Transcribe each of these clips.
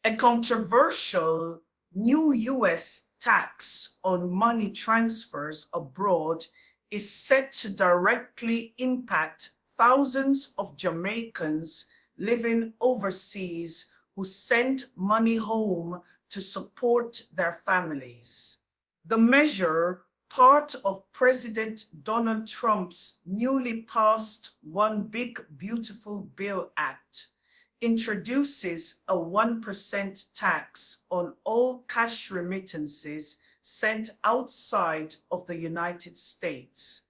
A controversial new U.S. tax on money transfers abroad is set to directly impact thousands of Jamaicans living overseas who send money home to support their families. The measure, part of President Donald Trump's newly passed One Big Beautiful Bill Act, introduces a 1% tax on all cash remittances sent outside of the United States,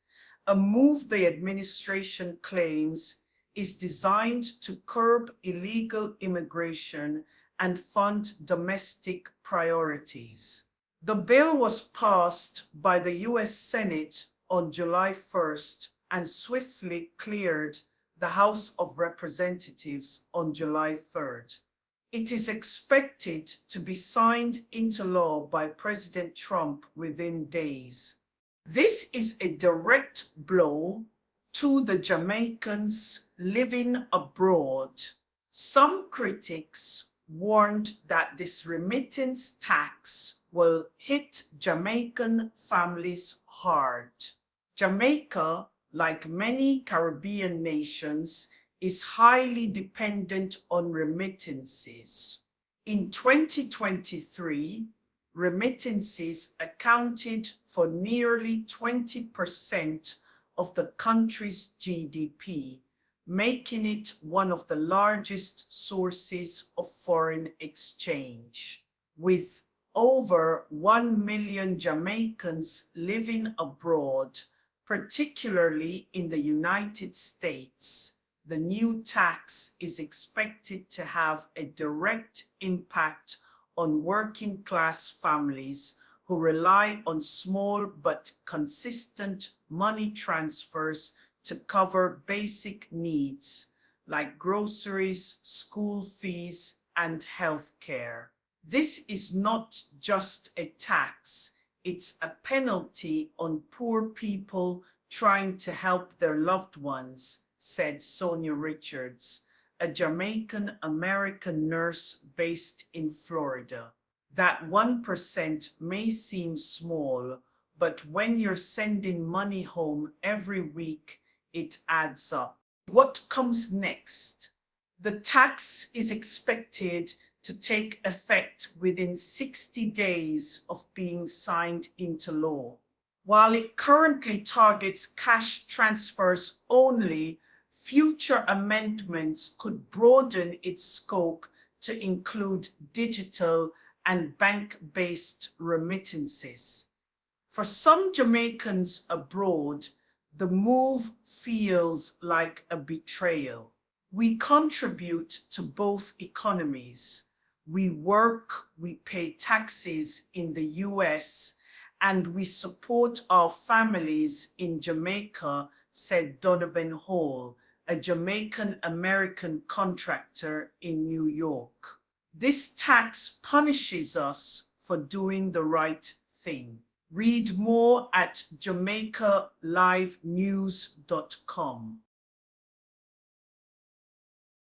a move the administration claims is designed to curb illegal immigration and fund domestic priorities. The bill was passed by the U.S. Senate on July 1st and swiftly cleared the House of Representatives on July 3rd. It is expected to be signed into law by President Trump within days. This is a direct blow to the Jamaicans living abroad. Some critics warned that this remittance tax will hit Jamaican families hard. Jamaica, like many Caribbean nations, is highly dependent on remittances. In 2023, remittances accounted for nearly 20% of the country's GDP, making it one of the largest sources of foreign exchange. With over 1 million Jamaicans living abroad, particularly in the United States, the new tax is expected to have a direct impact on working class families who rely on small but consistent money transfers to cover basic needs like groceries, school fees, and health care. This is not just a tax, it's a penalty on poor people trying to help their loved ones, said Sonia Richards, a Jamaican-American nurse based in Florida. That 1% may seem small, but when you're sending money home every week, it adds up. What comes next? The tax is expected to take effect within 60 days of being signed into law. While it currently targets cash transfers only, future amendments could broaden its scope to include digital and bank-based remittances. For some Jamaicans abroad, the move feels like a betrayal. We contribute to both economies. We work, we pay taxes in the US, and we support our families in Jamaica, said Donovan Hall, a Jamaican-American contractor in New York. This tax punishes us for doing the right thing. Read more at JamaicaLiveNews.com.